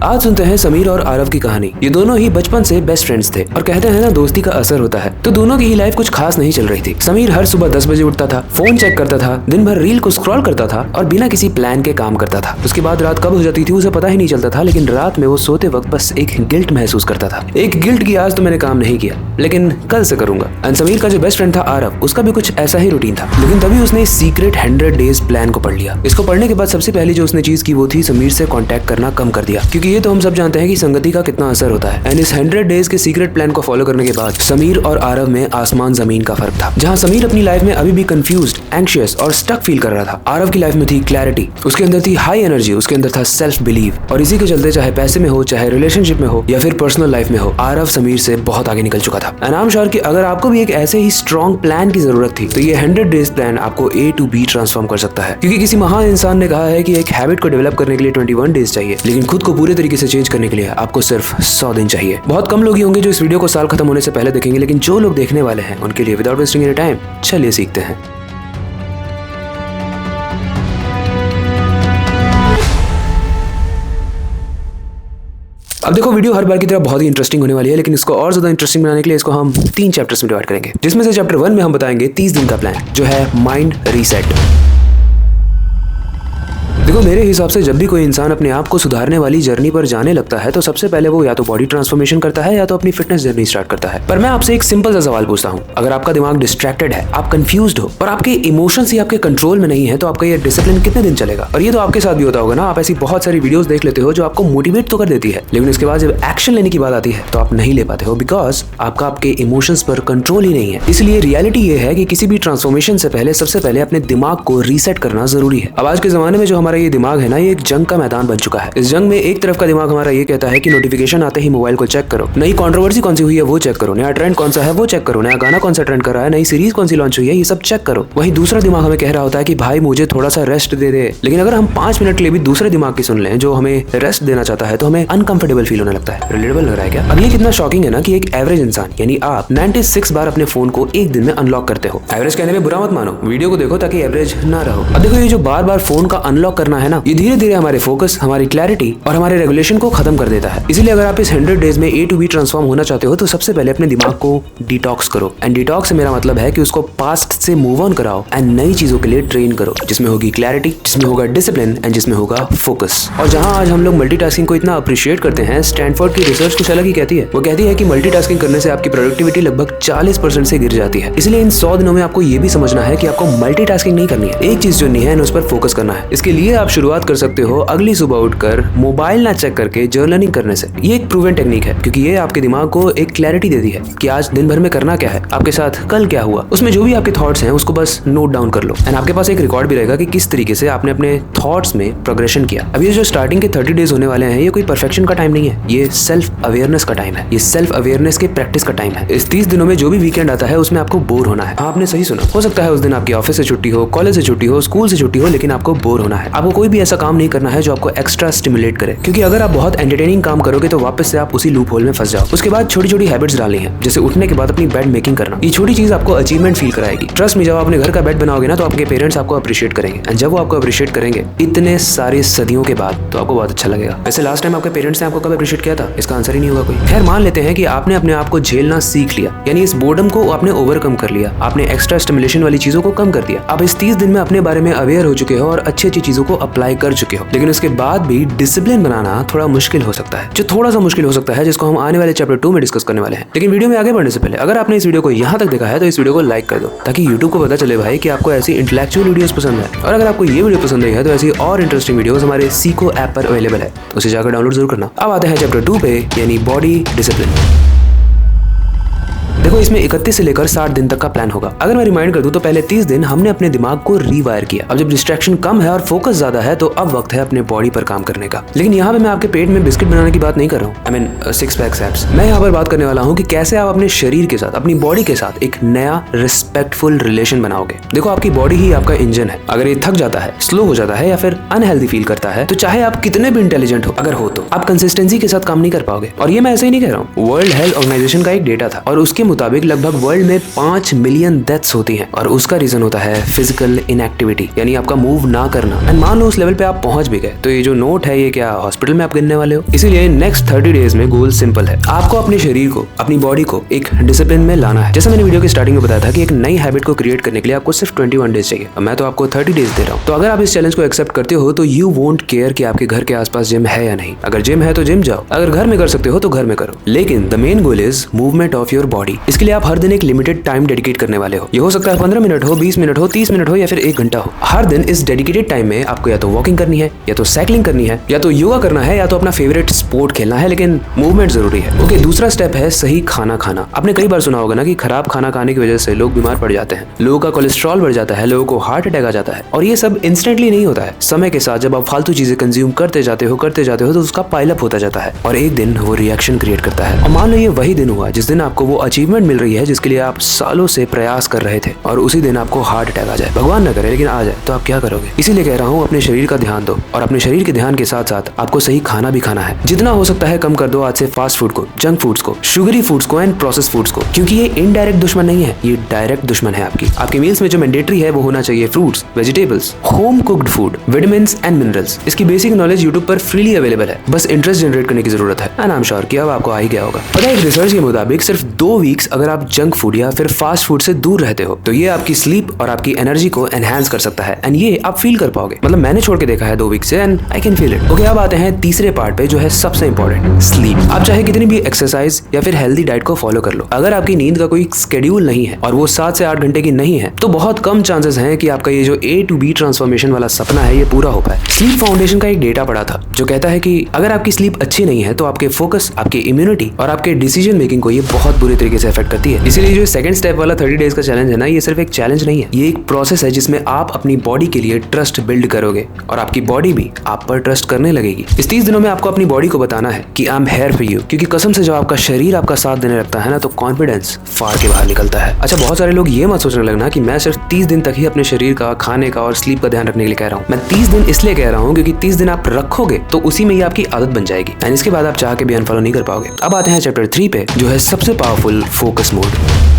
आज सुनते हैं समीर और आरव की कहानी। ये दोनों ही बचपन से बेस्ट फ्रेंड्स थे और कहते हैं ना, दोस्ती का असर होता है। तो दोनों की ही लाइफ कुछ खास नहीं चल रही थी। समीर हर सुबह 10 बजे उठता था, फोन चेक करता था, दिन भर रील को स्क्रॉल करता था और बिना किसी प्लान के काम करता था। उसके बाद रात कब हो जाती थी उसे पता ही नहीं चलता था, लेकिन रात में वो सोते वक्त बस एक गिल्ट महसूस करता था। एक गिल्ट की आज तो मैंने काम नहीं किया, लेकिन कल से करूंगा। एंड समीर का जो बेस्ट फ्रेंड था आरव, उसका भी कुछ ऐसा ही रूटीन था। लेकिन तभी उसने सीक्रेट 100 डेज प्लान को पढ़ लिया। इसको पढ़ने के बाद सबसे पहले जो उसने चीज की वो थी समीर से कांटेक्ट करना कम कर दिया, क्योंकि ये तो हम सब जानते हैं कि संगति का कितना असर होता है। एंड इस 100 डेज के सीक्रेट प्लान को फॉलो करने के बाद समीर और आरव में आसमान जमीन का फर्क था। जहां समीर अपनी लाइफ में अभी भी कंफ्यूज्ड, एंग्शियस और स्टक फील कर रहा था, आरव की लाइफ में थी क्लैरिटी, उसके अंदर थी हाई एनर्जी, उसके अंदर था सेल्फ बिलीव। और इसी के चलते चाहे पैसे में हो, चाहे रिलेशनशिप में हो या फिर पर्सनल लाइफ में हो, आरव समीर से बहुत आगे निकल चुका था। एंड आई एम श्योर कि अगर आपको भी एक ऐसे ही स्ट्रॉन्ग प्लान की जरूरत थी तो ये 100 डेज प्लान आपको A to B ट्रांसफॉर्म कर सकता है। क्योंकि किसी महान इंसान ने कहा है कि एक हैबिट को डेवलप करने के लिए 21 डेज चाहिए, लेकिन खुद को पूरे तरीके से चेंज करने के लिए आपको सिर्फ 100 दिन चाहिए। बहुत कम लोग ही होंगे जो इस वीडियो को साल खत्म होने से पहले देखेंगे, लेकिन जो लोग देखने वाले हैं उनके लिए विदाउट वेस्टिंग एनी टाइम चलिए सीखते हैं। अब देखो, वीडियो हर बार की तरह बहुत ही इंटरेस्टिंग होने वाली है, लेकिन इसको और ज्यादा इंटरेस्टिंग बनाने के लिए इसको हम 3 चैप्टर्स में डिवाइड करेंगे, जिसमें से चैप्टर 1 में हम बताएंगे 30 दिन का प्लान, जो है माइंड रीसेट। देखो, मेरे हिसाब से जब भी कोई इंसान अपने आप को सुधारने वाली जर्नी पर जाने लगता है तो सबसे पहले वो या तो बॉडी ट्रांसफॉर्मेशन करता है या तो अपनी फिटनेस जर्नी स्टार्ट करता है। पर मैं आपसे एक सिंपल सा सवाल पूछता हूँ, अगर आपका दिमाग डिस्ट्रैक्टेड है, आप कंफ्यूज्ड हो और आपके इमोशंस ही आपके कंट्रोल में नहीं है, तो आपका ये डिसिप्लिन कितने दिन चलेगा? और ये तो आपके साथ भी होता होगा ना। आप ऐसी बहुत सारी वीडियोस देख लेते हो जो आपको मोटिवेट तो कर देती है, लेकिन उसके बाद जब एक्शन लेने की बात आती है तो आप नहीं ले पाते हो, बिकॉज आपका आपके इमोशंस पर कंट्रोल ही नहीं है। इसलिए रियलिटी ये है कि किसी भी ट्रांसफॉर्मेशन से पहले सबसे पहले अपने दिमाग को रीसेट करना जरूरी है। अब आज के जमाने में जो हमारा ये दिमाग है ना, ये एक जंग का मैदान बन चुका है। इस जंग में एक तरफ का दिमाग हमारा ये कहता है कि नोटिफिकेशन आते ही मोबाइल को चेक करो, नई कंट्रोवर्सी कौन सी हुई है वो चेक करो, नया ट्रेंड कौन सा है वो चेक करो, नया गाना कौन सा ट्रेंड कर रहा है, नई सीरीज कौन सी लॉन्च हुई है, ये सब चेक करो। वहीं दूसरा दिमाग हमें कह रहा होता है कि भाई मुझे थोड़ा सा रेस्ट दे दे। लेकिन अगर हम 5 मिनट के लिए भी दूसरे दिमाग की सुन लें जो हमें रेस्ट देना चाहता है तो हमें अनकंफर्टेबल फील होने लगता है। रिलेटेबल लग रहा है क्या? अब ये कितना शॉकिंग है ना कि एक एवरेज इंसान यानी आप 96 बार अपने फोन को एक दिन में अनलॉक करते हो। एवरेज कहने में बुरा मत मानो, वीडियो को देखो ताकि एवरेज ना रहो। अब देखो, ये जो बार बार फोन का अनलॉक करना है ना, ये धीरे धीरे हमारे फोकस, हमारी क्लैरिटी और हमारे रेगुलेशन को खत्म कर देता है। इसीलिए अगर आप इस 100 डेज में A to B ट्रांसफॉर्म होना चाहते हो तो सबसे पहले अपने दिमाग को डिटॉक्स करो। एंड डिटॉक्स से मेरा मतलब है कि उसको पास्ट से मूव ऑन कराओ एंड नई चीजों के लिए ट्रेन करो, जिसमें होगी क्लैरिटी, जिसमें होगा डिसिप्लिन एंड जिसमें होगा फोकस। और जहां आज हम लोग मल्टीटास्किंग को इतना अप्रिशिएट करते हैं, स्टैनफोर्ड की रिसर्च कुछ अलग ही कहती है। वो कहती है कि मल्टीटास्किंग करने से आपकी प्रोडक्टिविटी लगभग 40% से गिर जाती है। इसलिए इन 100 दिनों में आपको ये भी समझना है कि आपको मल्टीटास्किंग नहीं करनी है, एक चीज चुननी है, उस पर फोकस करना है। इसके लिए आप शुरुआत कर सकते हो अगली सुबह उठकर मोबाइल ना चेक करके जर्नलिंग करने से। ये एक प्रूवन टेक्निक है, क्योंकि ये आपके दिमाग को एक क्लैरिटी देती है कि आज दिन भर में करना क्या है, आपके साथ कल क्या हुआ, उसमें जो भी आपके थॉट्स हैं उसको बस नोट डाउन कर लो। एंड आपके पास एक रिकॉर्ड भी रहेगा कि किस तरीके से आपने अपने थॉट्स में प्रोग्रेशन किया। अब ये जो स्टार्टिंग के 30 डेज होने वाले हैं, ये कोई परफेक्शन का टाइम नहीं है, ये सेल्फ अवेयरनेस का टाइम है, ये सेल्फ अवेयरनेस के प्रैक्टिस का टाइम है। इस 30 दिनों में जो भी वीकेंड आता है उसमें आपको बोर होना है। आपने सही सुना, हो सकता है उस दिन आपकी ऑफिस से छुट्टी हो, कॉलेज से छुट्टी हो, स्कूल से छुट्टी हो, लेकिन आपको बोर होना है। आपको कोई भी ऐसा काम नहीं करना है जो आपको एक्स्ट्रा स्टिमुलेट करे, क्योंकि अगर आप बहुत एंटरटेनिंग काम करोगे तो वापस से आप उसी लूप होल में फंस जाओ। उसके बाद छोटी छोटी हैबिट्स डालनी है, जैसे उठने के बाद अपनी बेड मेकिंग करना। ये छोटी चीज आपको अचीवमेंट फील कराएगी। ट्रस्ट में, जब आप अपने घर का बेड बनाओगे ना तो आपके पेरेंट्स आपको अप्रिशिएट करेंगे, एंड जब वो आपको अप्रिशिएट करेंगे इतने सारे सदियों के बाद, तो आपको बहुत अच्छा लगेगा। वैसे लास्ट टाइम आपके पेरेंट्स ने आपको कब अप्रिशिएट किया था? इसका आंसर ही नहीं होगा कोई। खैर, मान लेते हैं कि आपने अपने आप को झेलना सीख लिया, यानी इस बोर्डम को आपने ओवरकम कर लिया, आपने एक्स्ट्रा स्टिमुलेशन वाली चीजों को कम कर दिया। अब इस 30 दिन में अपने बारे में अवेयर हो चुके हो और अच्छी अच्छी चीजों को अप्लाई कर चुके हो, लेकिन उसके बाद भी डिसिप्लिन बनाना थोड़ा मुश्किल हो सकता है, जो थोड़ा सा मुश्किल हो सकता है, जिसको हम आने वाले चैप्टर 2 में डिस्कस करने वाले हैं। लेकिन वीडियो में आगे बढ़ने से पहले अगर आपने इस वीडियो को यहाँ तक देखा है तो इस वीडियो को लाइक कर दो, ताकि YouTube को पता चले भाई कि आपको ऐसी इंटेलेक्चुअल वीडियोस पसंद है। और अगर आपको ये वीडियो पसंद आई है तो ऐसी और इंटरेस्टिंग वीडियोस हमारे सीको ऐप पर अवेलेबल है, तो उसे जाकर डाउनलोड जरूर करना। अब आते हैं चैप्टर 2 पे, यानी बॉडी डिसिप्लिन। देखो, इसमें 31 से लेकर 60 दिन तक का प्लान होगा। अगर मैं रिमाइंड कर दूं तो पहले 30 दिन हमने अपने दिमाग को रीवायर किया। अब जब डिस्ट्रैक्शन कम है और फोकस ज्यादा है तो अब वक्त है अपने बॉडी पर काम करने का। लेकिन यहाँ पे मैं आपके पेट में बिस्किट बनाने की बात नहीं कर रहा हूँ, आई मीन 6 पैक एब्स। मैं यहाँ पर बात करने वाला हूँ कि कैसे आप अपने शरीर के साथ, अपनी बॉडी के साथ एक नया रिस्पेक्टफुल रिलेशन बनाओगे। देखो, आपकी बॉडी ही आपका इंजन है। अगर ये थक जाता है, स्लो हो जाता है या फिर अनहेल्दी फील करता है, तो चाहे आप कितने भी इंटेलिजेंट हो, अगर हो तो आप कंसिस्टेंसी के साथ काम नहीं कर पाओगे। और ये मैं ऐसे ही नहीं कह रहा हूँ, वर्ल्ड हेल्थ ऑर्गेनाइजेशन का एक डेटा था और उसके मुताबिक मुताबिक लगभग वर्ल्ड में 5 मिलियन डेथ्स होती हैं और उसका रीजन होता है फिजिकल इनएक्टिविटी, यानी आपका मूव ना करना। एंड मान लो उस लेवल पे आप पहुंच भी गए तो ये जो नोट है ये क्या हॉस्पिटल में आप गिनने वाले हो? इसीलिए नेक्स्ट 30 डेज में गोल सिंपल है, आपको अपने शरीर को, अपनी बॉडी को एक डिसिप्लिन में लाना है। जैसे मैंने वीडियो की स्टार्टिंग में बताया था कि एक नई हैबिट को क्रिएट करने के लिए आपको सिर्फ 21 डेज चाहिए, और मैं तो आपको 30 डेज दे रहा हूँ। तो अगर आप इस चैलेंज को एक्सेप्ट करते हो तो यू वोंट केयर कि आपके घर के आसपास जिम है या नहीं। अगर जिम है तो जिम जाओ, अगर घर में कर सकते हो तो घर में करो, लेकिन the main goal is movement of your body. इसके लिए आप हर दिन एक लिमिटेड टाइम डेडिकेट करने वाले हो। ये हो सकता है 15 मिनट हो, 20 मिनट हो, 30 मिनट हो या फिर 1 घंटा हो। हर दिन इस डेडिकेटेड टाइम में आपको या तो वॉकिंग करनी है, या तो साइकिलिंग करनी है, या तो योगा करना है, या तो अपना फेवरेट स्पोर्ट खेलना है, लेकिन मूवमेंट जरूरी है। ओके, दूसरा स्टेप है सही खाना खाना। आपने कई बार सुना होगा ना कि खराब खाना खाने की वजह से लोग बीमार पड़ जाते हैं, लोगों का कोलेस्ट्रॉल बढ़ जाता है, लोगों को हार्ट अटैक आ जाता है। और ये सब इंस्टेंटली नहीं होता है, समय के साथ जब आप फालतू चीजें कंज्यूम करते जाते हो तो उसका पाइलअप होता जाता है और एक दिन वो रिएक्शन क्रिएट करता है। और मान लो ये वही दिन हुआ जिस दिन आपको वो अचीवमेंट मिल रही है जिसके लिए आप सालों से प्रयास कर रहे थे, और उसी दिन आपको हार्ट अटैक आ जाए, भगवान न करे लेकिन आ जाए, तो आप क्या करोगे? इसीलिए कह रहा हूँ अपने शरीर का ध्यान दो, और अपने शरीर के ध्यान के साथ साथ आपको सही खाना भी खाना है। जितना हो सकता है कम कर दो आज से फास्ट फूड को, जंक फूड्स को, शुगरी फूड्स को एंड प्रोसेस फूड्स को, क्योंकि ये इनडायरेक्ट दुश्मन नहीं है, ये डायरेक्ट दुश्मन है आपकी मील्स में जो मैंडेटरी है वो होना चाहिए fruits, vegetables, home cooked food, vitamins and minerals. इसकी बेसिक नॉलेज यूट्यूब पर फ्रीली अवेलेबल है, बस इंटरेस्ट जनरेट करने की जरूरत है। एंड आई एम श्योर कि अब आपको आ ही गया होगा। पता है एक रिसर्च के मुताबिक सिर्फ 2 वीक्स अगर आप जंक फूड या फिर फास्ट फूड से दूर रहते हो तो ये आपकी स्लीप और आपकी एनर्जी को एनहांस कर सकता है, एंड ये आप फील कर पाओगे। मतलब मैंने छोड़ के देखा है 2 वीक से and I can feel it. Okay, अब आते हैं तीसरे पार्ट पे जो है सबसे इंपॉर्टेंट, स्लीप। आप चाहे कितनी भी एक्सरसाइज या फिर हेल्दी डाइट को फॉलो कर लो, अगर आपकी नींद का कोई स्केड्यूल नहीं है और वो 7 से 8 घंटे की नहीं है तो बहुत कम चांसेस हैं कि आपका ये जो A to B ट्रांसफॉर्मेशन वाला सपना है ये पूरा हो पाए। स्लीप फाउंडेशन का एक डेटा पड़ा था जो कहता है कि अगर आपकी स्लीप अच्छी नहीं है तो आपके फोकस, आपकी इम्यूनिटी और आपके डिसीजन मेकिंग को ये बहुत बुरी तरीके से अफेक्ट करती है। इसीलिए जो सेकंड स्टेप वाला 30 डेज का चैलेंज है ना, ये सिर्फ एक चैलेंज नहीं है, ये एक प्रोसेस है जिसमें आप अपनी बॉडी के लिए ट्रस्ट बिल्ड करोगे और आपकी बॉडी भी आप पर ट्रस्ट करने लगेगी। इस 30 दिनों में आपको अपनी बॉडी को बताना है कि I am here for you, क्योंकि कसम से जब आपका शरीर आपका साथ देने लगता है ना तो कॉन्फिडेंस फाड़ के बाहर निकलता है। अच्छा, बहुत सारे लोग ये मत सोचने लगना कि मैं सिर्फ 30 दिन तक ही अपने शरीर का, खाने का और स्लीप का ध्यान रखने के लिए कह रहा हूँ। मैं 30 दिन इसलिए कह रहा हूँ क्योंकि 30 दिन आप रखोगे तो उसी में ही आपकी आदत बन जाएगी एंड इसके बाद आप चाह के भी अनफॉलो नहीं कर पाओगे। अब आते हैं चैप्टर 3 पे जो है सबसे पावरफुल, फोकस मोड।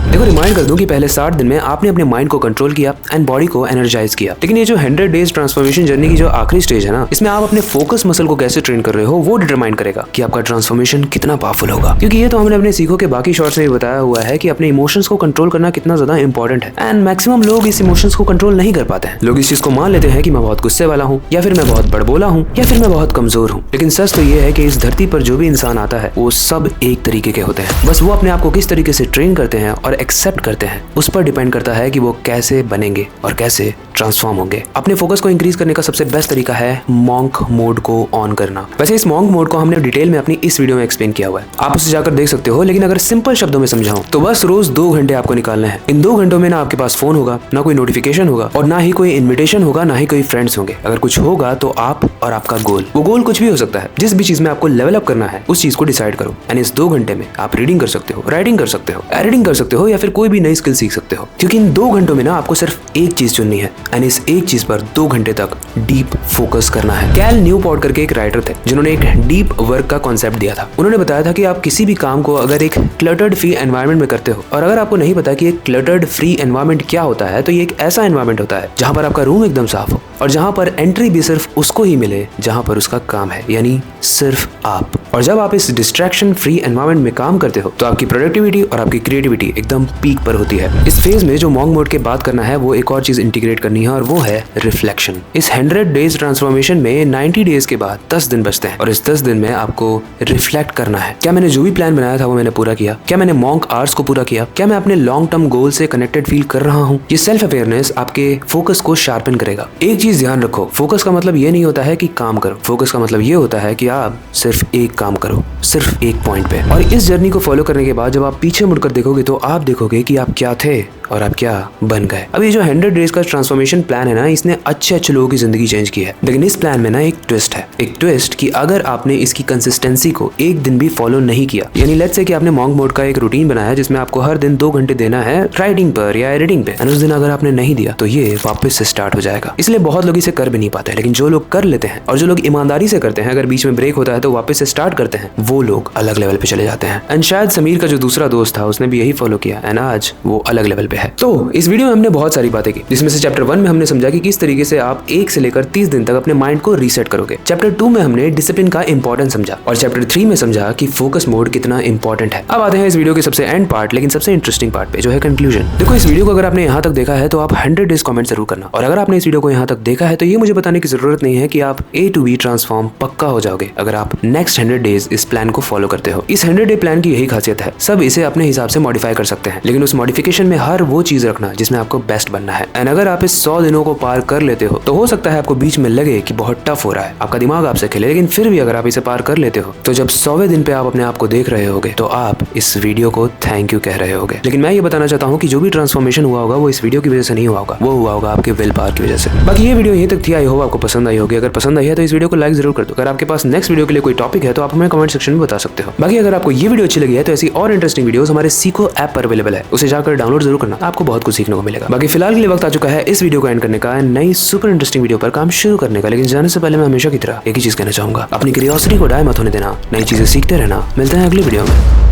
देखो, रिमाइंड कर दूं कि पहले 60 दिन में आपने अपने माइंड को कंट्रोल किया एंड बॉडी को एनर्जाइज किया, लेकिन ये जो 100 डेज ट्रांसफॉर्मेशन जर्नी की जो आखिरी स्टेज है ना, इसमें आप अपने फोकस मसल को कैसे ट्रेन कर रहे हो वो डिटरमाइन करेगा कि आपका ट्रांसफॉर्मेशन कितना पावरफुल होगा। क्योंकि ये तो हमने अपने सीखो के बाकी शॉर्ट्स में भी बताया हुआ है कि अपने इमोशंस को कंट्रोल करना कितना ज्यादा इंपॉर्टेंट है एंड मैक्सिमम लोग इस इमोशंस को कंट्रोल नहीं कर पाते हैं। लोग इस चीज को मान लेते हैं कि मैं बहुत गुस्से वाला हूँ, या फिर मैं बहुत बड़बोला हूँ, या फिर मैं बहुत कमजोर हूँ। लेकिन सच तो ये है कि इस धरती पर जो भी इंसान आता है वो सब एक तरीके के होते हैं, बस वो अपने आप को किस तरीके से ट्रेन करते हैं और एक्सेप्ट करते हैं उस पर डिपेंड करता है कि वो कैसे बनेंगे और कैसे ट्रांसफॉर्म होंगे। अपने फोकस को इंक्रीज करने का सबसे बेस्ट तरीका है मॉन्क मोड को ऑन करना। वैसे इस मॉन्क मोड को हमने डिटेल में अपनी इस वीडियो में एक्सप्लेन किया हुआ है, आप उसे जाकर देख सकते हो, लेकिन अगर सिंपल शब्दों में समझाऊं तो बस रोज 2 घंटे आपको निकालने हैं। इन 2 घंटों में ना आपके पास फोन होगा, ना कोई नोटिफिकेशन होगा और ना ही कोई इन्विटेशन होगा, ना ही कोई फ्रेंड्स होंगे। अगर कुछ होगा तो आप और आपका गोल, वो गोल कुछ भी हो सकता है। जिस भी चीज में आपको लेवल अप करना है उस चीज को डिसाइड करो एंड इस 2 घंटे में आप रीडिंग कर सकते हो, राइटिंग कर सकते हो, एडिटिंग कर सकते हो या फिर कोई भी नई स्किल सीख सकते हो। क्योंकि इन 2 घंटों में ना आपको सिर्फ एक चीज चुननी है एंड इस एक चीज पर 2 घंटे तक डीप फोकस करना है। कैल न्यूपोर्ट करके एक राइटर थे जिन्होंने एक डीप वर्क का कॉन्सेप्ट दिया था। उन्होंने बताया था कि आप किसी भी काम को अगर एक क्लटर्ड फ्री एनवायरनमेंट में करते हो, और अगर आपको नहीं पता कि एक क्लटर्ड फ्री एनवायरनमेंट क्या होता है, तो ये एक ऐसा एनवायरनमेंट होता है जहां पर आपका रूम एकदम साफ हो और जहां पर एंट्री भी सिर्फ उसको ही मिले जहां पर उसका काम है, यानी सिर्फ आप। और जब आप इस डिस्ट्रैक्शन फ्री एनवायरनमेंट में काम करते हो तो आपकी प्रोडक्टिविटी और आपकी क्रिएटिविटी एकदम पीक पर होती है। इस फेज में जो मॉन्क मोड के बात करना है वो एक और चीज इंटीग्रेट करनी है और वो है रिफ्लेक्शन। इस 100 डेज ट्रांसफॉर्मेशन में 90 डेज के बाद 10 दिन बचते हैं और इस 10 दिन में आपको रिफ्लेक्ट करना है। क्या मैंने जो भी प्लान बनाया था वो मैंने पूरा किया? क्या मैंने मॉन्क आवर्स को पूरा किया? क्या मैं अपने लॉन्ग टर्म गोल से कनेक्टेड फील कर रहा हूँ? ये सेल्फ अवेयरनेस आपके फोकस को शार्पन करेगा। एक चीज ध्यान रखो, फोकस का मतलब ये नहीं होता है कि काम करो, फोकस का मतलब ये होता है कि आप सिर्फ एक काम करो, सिर्फ एक पॉइंट पे। और इस जर्नी को फॉलो करने के बाद जब आप पीछे मुड़कर देखोगे तो आप देखोगे कि आप क्या थे और आप क्या बन गए। अब ये जो 100 डेज का ट्रांसफॉर्मेशन प्लान है ना, इसने अच्छे लोगों की जिंदगी चेंज की है। लेकिन इस प्लान में ना एक ट्विस्ट है, एक ट्विस्ट कि अगर आपने इसकी कंसिस्टेंसी को एक दिन भी फॉलो नहीं किया, यानी लेट्स से कि आपने मॉन्क मोड का एक रूटीन बनाया जिसमें आपको हर दिन 2 घंटे देना है राइटिंग पर या एडिटिंग पे, उस दिन अगर आपने नहीं दिया तो ये वापस से स्टार्ट हो जाएगा। इसलिए बहुत लोग इसे कर भी नहीं पाते, लेकिन जो लोग कर लेते हैं और जो लोग ईमानदारी से करते हैं, अगर बीच में ब्रेक होता है तो वापस से स्टार्ट करते हैं, वो लोग अलग लेवल पे चले जाते हैं। एंड शायद समीर का जो दूसरा दोस्त था उसने भी यही फॉलो किया एंड आज वो अलग लेवल पे है। तो इस वीडियो में हमने बहुत सारी बातें की, जिसमें से चैप्टर 1 में हमने समझा कि किस तरीके से आप 1 से लेकर 30 दिन तक अपने माइंड को रीसेट करोगे। चैप्टर 2 में हमने डिसिप्लिन का इंपॉर्टेंस समझा और चैप्टर 3 में समझा कि फोकस मोड कितना इंपॉर्टेंट है। अब आते हैं इस वीडियो के सबसे एंड पार्ट, लेकिन सबसे इंटरेस्टिंग पार्ट पे, जो है कंक्लूजन। देखो, इस वीडियो को अगर आपने यहाँ तक देखा है तो आप 100 डेज कमेंट जरूर करना, और अगर आपने इस वीडियो को यहाँ तक देखा है तो ये मुझे बताने की जरूरत नहीं है कि आप A to B ट्रांसफॉर्म पक्का हो जाओगे अगर आप नेक्स्ट 100 डेज इस प्लान को फॉलो करते हो। इस 100 डे प्लान की यही खासियत है, सब इसे अपने हिसाब से मॉडिफाई कर सकते हैं, लेकिन उस मॉडिफिकेशन में हर वो चीज रखना जिसमें आपको बेस्ट बनना है। एंड अगर आप इस 100 दिनों को पार कर लेते हो तो हो सकता है आपको बीच में लगे कि बहुत टफ हो रहा है, आपका दिमाग आपसे खेले, लेकिन फिर भी अगर आप इसे पार कर लेते हो तो जब 100वें दिन पे आप अपने आप को देख रहे होगे तो आप इस वीडियो को थैंक यू कह रहे होगे। लेकिन मैं ये बताना चाहता हूँ कि जो भी ट्रांसफॉर्मेशन हुआ होगा वो इस वीडियो की वजह से नहीं हुआ होगा, वो हुआ होगा आपके विल पावर की वजह से। बाकी ये वीडियो यहीं तक थी, आई होप आपको पसंद आई होगी। अगर पसंद आई है तो इस वीडियो को लाइक जरूर कर दो। अगर आपके पास नेक्स्ट वीडियो के लिए कोई टॉपिक है तो आप हमें कमेंट सेक्शन में बता सकते हो। बाकी अगर आपको ये वीडियो अच्छी लगी है तो ऐसी और इंटरेस्टिंग वीडियोस हमारे सीखो ऐप पर अवेलेबल है, उसे जाकर डाउनलोड जरूर करना, आपको बहुत कुछ सीखने को मिलेगा। बाकी फिलहाल के लिए वक्त आ चुका है इस वीडियो को एंड करने का, नई सुपर इंटरेस्टिंग वीडियो पर काम शुरू करने का। लेकिन जाने से पहले मैं हमेशा की तरह एक ही चीज कहना चाहूंगा, अपनी क्यूरियोसिटी को डाय मत होने देना, नई चीजें सीखते रहना। मिलते हैं अगली वीडियो में।